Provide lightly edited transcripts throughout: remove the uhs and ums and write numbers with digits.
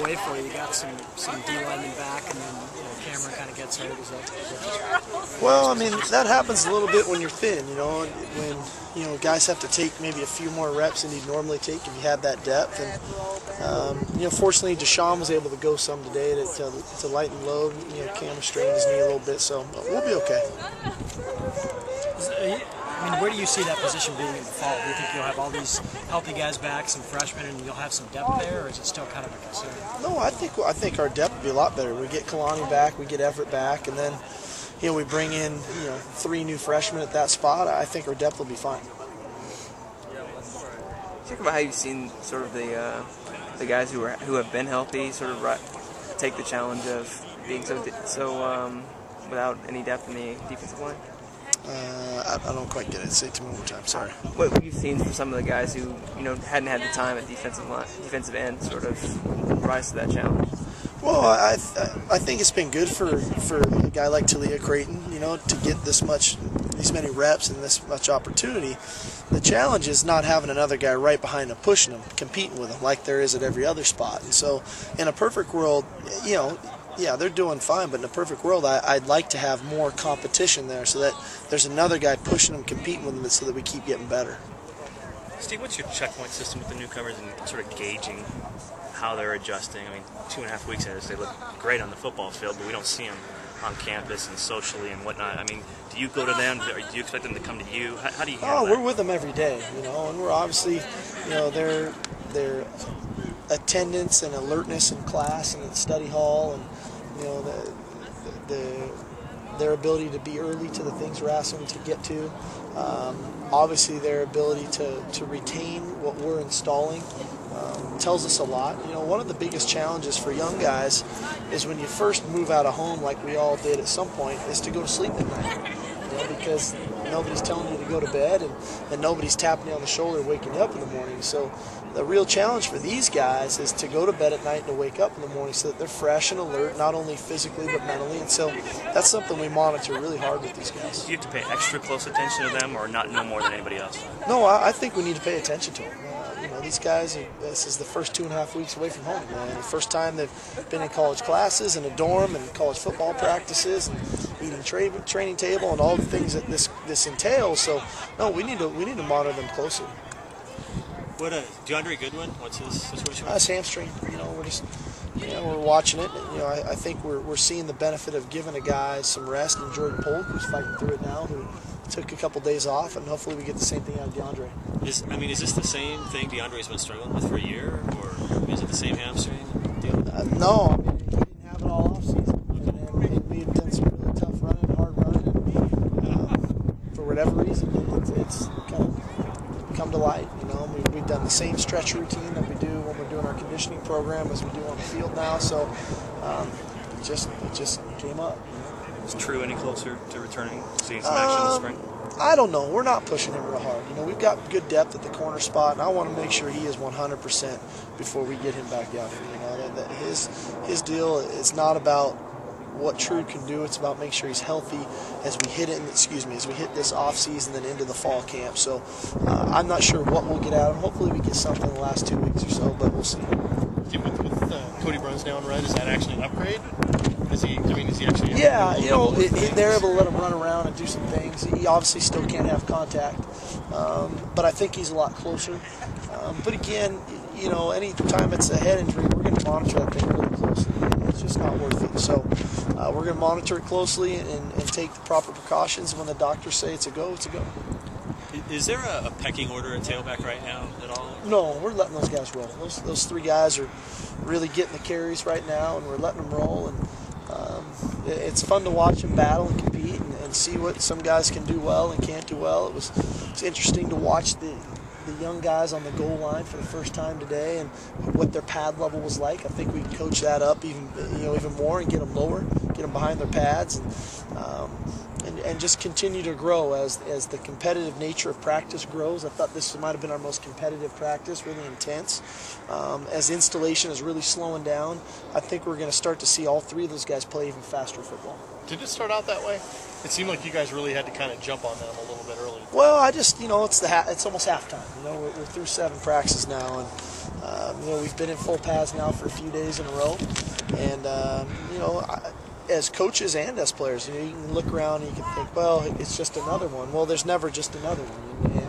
Away for you. You got some D linemen back, and then Cameron kind of gets hurt. Is that well, I mean, that happens a little bit when you're thin, and when guys have to take maybe a few more reps than you'd normally take if you have that depth. And fortunately, Deshaun was able to go some today to lighten load. Cameron strained his knee a little bit, so we'll be okay. I mean, where do you see that position being in the fall? Do you think you'll have all these healthy guys back, some freshmen, and you'll have some depth there, or is it still kind of a concern? No, I think our depth will be a lot better. We get Kalani back, we get Everett back, and then we bring in 3 new freshmen at that spot. I think our depth will be fine. Talk about how you've seen sort of the guys who have been healthy sort of take the challenge of being so without any depth in the defensive line. I don't quite get it. Say it to me one more time. Sorry. What you've seen from some of the guys who hadn't had the time at defensive end, sort of rise to that challenge. Well, I think it's been good for a guy like Talia Creighton, to get these many reps and this much opportunity. The challenge is not having another guy right behind him, pushing him, competing with him like there is at every other spot. And so, in a perfect world, yeah, they're doing fine, but in a perfect world, I'd like to have more competition there so that there's another guy pushing them, competing with them, so that we keep getting better. Steve, what's your checkpoint system with the newcomers and sort of gauging how they're adjusting? I mean, 2.5 weeks in, they look great on the football field, but we don't see them on campus and socially and whatnot. I mean, do you go to them? Or do you expect them to come to you? How do you handle that? We're with them every day, and we're obviously, their attendance and alertness in class and at study hall, and their ability to be early to the things we're asking them to get to. Obviously, their ability to retain what we're installing tells us a lot. One of the biggest challenges for young guys is when you first move out of home, like we all did at some point, is to go to sleep at night. Because nobody's telling you to go to bed, and nobody's tapping you on the shoulder waking you up in the morning. So the real challenge for these guys is to go to bed at night and to wake up in the morning so that they're fresh and alert, not only physically but mentally. And so that's something we monitor really hard with these guys. Do you have to pay extra close attention to them, or not no more than anybody else? No, I think we need to pay attention to them. These guys, this is the first 2.5 weeks away from home. The first time they've been in college classes, in a dorm, and college football practices, and eating training table, and all the things that this entails. So, no, we need to monitor them closely. What DeAndre Goodwin? What's his situation? It's hamstring. We're just we're watching it. I think we're seeing the benefit of giving a guy some rest. And Jordan Polk, who's fighting through it now, who took a couple days off, and hopefully we get the same thing out of DeAndre. Is this the same thing DeAndre's been struggling with for a year, or is it the same hamstring deal? No, he didn't have it all off season, and we had done some really tough running, hard running, and for whatever reason, it's kind of come to light. We've done the same stretch routine that we do when we're doing our conditioning program as we do on the field now. So it just came up. Is True any closer to returning, seeing some action this spring? I don't know. We're not pushing him real hard. We've got good depth at the corner spot, and I want to make sure he is 100% before we get him back out here. That his deal is not about what True can do. It's about making sure he's healthy as we hit this off season and into the fall camp. So I'm not sure what we'll get out of him. Hopefully we get something in the last 2 weeks or so, but we'll see. With Cody Bruns now on run, is that actually an upgrade? Is he actually? Yeah, they're able to let him run around and do some things. He obviously still can't have contact, but I think he's a lot closer. But again, any time it's a head injury, we're going to monitor that thing really closely. It's just not worth it. So we're going to monitor it closely and take the proper precautions. When the doctors say it's a go, it's a go. Is there a pecking order at tailback right now at all? No, we're letting those guys roll. Those 3 guys are really getting the carries right now, and we're letting them roll. And it's fun to watch them battle and compete and see what some guys can do well and can't do well. It's interesting to watch the young guys on the goal line for the first time today and what their pad level was like. I think we can coach that up even more and get them lower, get them behind their pads, and just continue to grow as the competitive nature of practice grows. I thought this might have been our most competitive practice, really intense. As installation is really slowing down, I think we're going to start to see all 3 of those guys play even faster football. Did it start out that way? It seemed like you guys really had to kind of jump on them a little bit early. Well, it's almost halftime. We're through 7 practices now, We've been in full pads now for a few days in a row, and as coaches and as players, you can look around and you can think, well, it's just another one. Well, there's never just another one.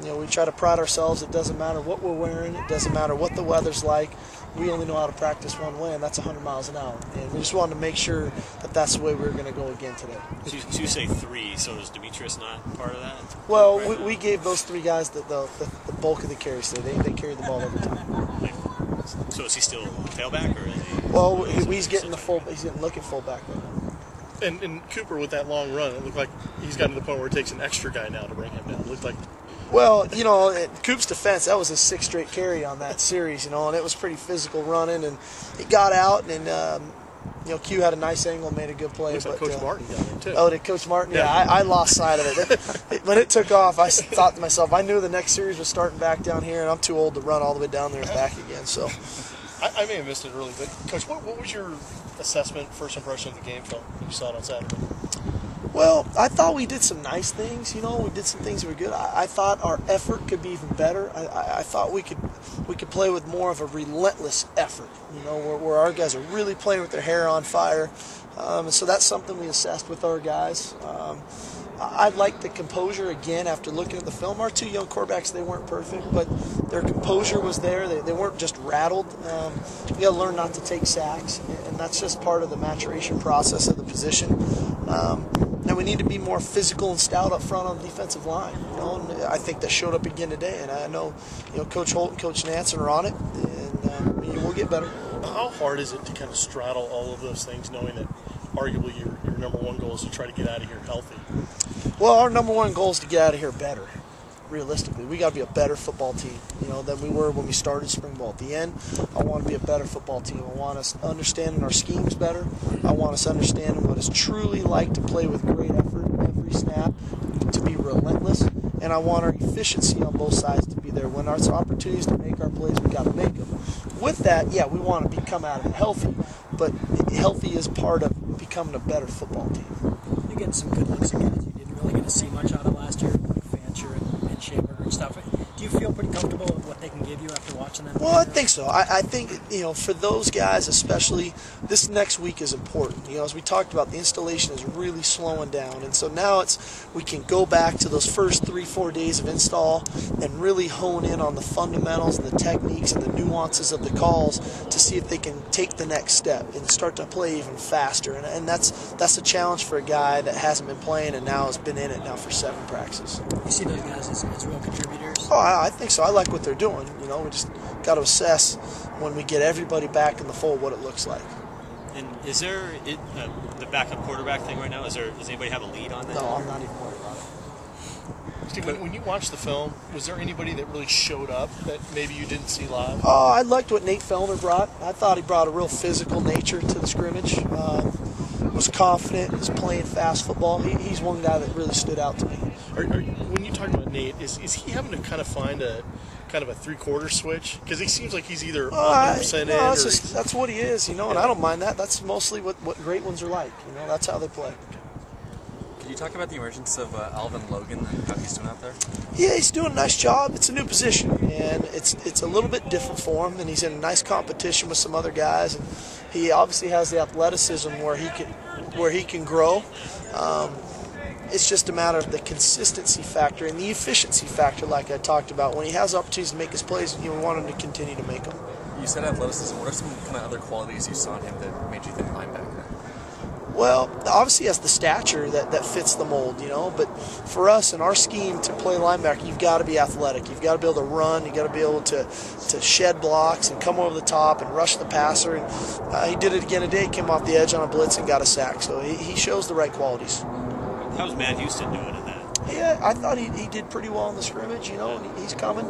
And we try to pride ourselves. It doesn't matter what we're wearing. It doesn't matter what the weather's like. We only know how to practice one way, and that's 100 miles an hour. And we just wanted to make sure that that's the way we were going to go again today. So you say 3, so is Demetrius not part of that? Well, we gave those 3 guys the bulk of the carries today. They carried the ball every time. So is he still tailback, or is he? Well, he's getting looking fullback right now. And Cooper, with that long run, it looked like he's gotten to the point where it takes an extra guy now to bring him down. It looked like. Well, in Coop's defense, that was his 6th straight carry on that series, and it was pretty physical running, and he got out, and Q had a nice angle and made a good play. Looks like Coach Martin got it too. Oh, did Coach Martin? Yeah, I lost sight of it. When it took off, I thought to myself, I knew the next series was starting back down here, and I'm too old to run all the way down there and back again. So, I may have missed it early, but Coach, what was your assessment, first impression of the game film you saw it on Saturday? Well, I thought we did some nice things. We did some things that were good. I thought our effort could be even better. I thought we could play with more of a relentless effort. Where our guys are really playing with their hair on fire. And so that's something we assessed with our guys. I like the composure again after looking at the film. Our 2 young quarterbacks, they weren't perfect, but their composure was there. They weren't just rattled. You got to learn not to take sacks, and that's just part of the maturation process of the position. And we need to be more physical and stout up front on the defensive line. And I think that showed up again today. And I know, Coach Holt and Coach Nansen are on it, and we'll get better. How hard is it to kind of straddle all of those things, knowing that arguably your number one goal is to try to get out of here healthy? Well, our number one goal is to get out of here better. Realistically, we got to be a better football team, than we were when we started spring ball. At the end, I want to be a better football team. I want us understanding our schemes better. I want us understanding what it's truly like to play with great effort every snap, to be relentless, and I want our efficiency on both sides to be there. When there's opportunities to make our plays, we got to make them. With that, yeah, we want to come out of it healthy, but healthy is part of becoming a better football team. You're getting some good looks at guys you didn't really get to see much out of last year, like Fancher and Shaberger and stuff. Do you feel pretty comfortable with what they can give you after watching them? Well, I think so. I think, for those guys especially, this next week is important. As we talked about, the installation is really slowing down. And so now we can go back to those first 3-4 days of install and really hone in on the fundamentals and the techniques and the nuances of the calls to see if they can take the next step and start to play even faster. And that's a challenge for a guy that hasn't been playing and now has been in it now for 7 practices. You see those guys as real contributors? Oh, I think so. I like what they're doing. We just got to assess when we get everybody back in the fold what it looks like. And is there the backup quarterback thing right now? Does anybody have a lead on that? No, I'm not even worried about it. Steve, when you watched the film, was there anybody that really showed up that maybe you didn't see live? Oh, I liked what Nate Fellner brought. I thought he brought a real physical nature to the scrimmage. Was confident, was playing fast football. He's one guy that really stood out to me. When you talk about Nate, is he having to kind of find a 3/4 switch? Because he seems like he's either 100% in. That's what he is, and I don't mind that. That's mostly what great ones are like. That's how they play. Could you talk about the emergence of Alvin Logan and how he's doing out there? Yeah, he's doing a nice job. It's a new position, and it's a little bit different for him, and he's in a nice competition with some other guys, and he obviously has the athleticism where he can grow. It's just a matter of the consistency factor and the efficiency factor, like I talked about. When he has opportunities to make his plays, we want him to continue to make them. You said athleticism. What are some kind of other qualities you saw in him that made you think linebacker? Well, obviously he has the stature that fits the mold, but for us in our scheme to play linebacker, you've got to be athletic. You've got to be able to run. You've got to be able to shed blocks and come over the top and rush the passer. And he did it again today. He came off the edge on a blitz and got a sack. So he shows the right qualities. How's Matt Houston doing in that? Yeah, I thought he did pretty well in the scrimmage, and he's coming.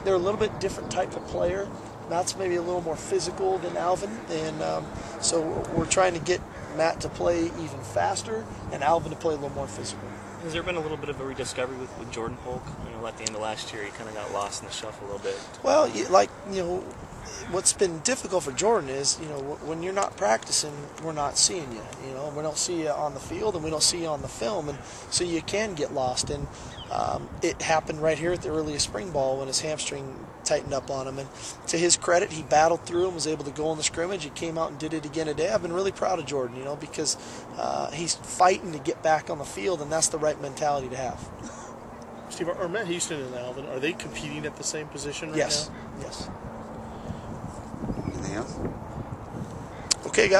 They're a little bit different type of player. Matt's maybe a little more physical than Alvin, and so we're trying to get Matt to play even faster and Alvin to play a little more physical. Has there been a little bit of a rediscovery with Jordan Polk? At the end of last year, he kind of got lost in the shuffle a little bit. Well, what's been difficult for Jordan is, when you're not practicing, we're not seeing you. We don't see you on the field, and we don't see you on the film, and so you can get lost. And it happened right here at the earliest spring ball when his hamstring tightened up on him. And to his credit, he battled through and was able to go in the scrimmage. He came out and did it again today. I've been really proud of Jordan, because he's fighting to get back on the field, and that's the right mentality to have. Steve, are Matt Houston and Alvin, are they competing at the same position right Yes. now? Yes. Anything else? Okay, guys.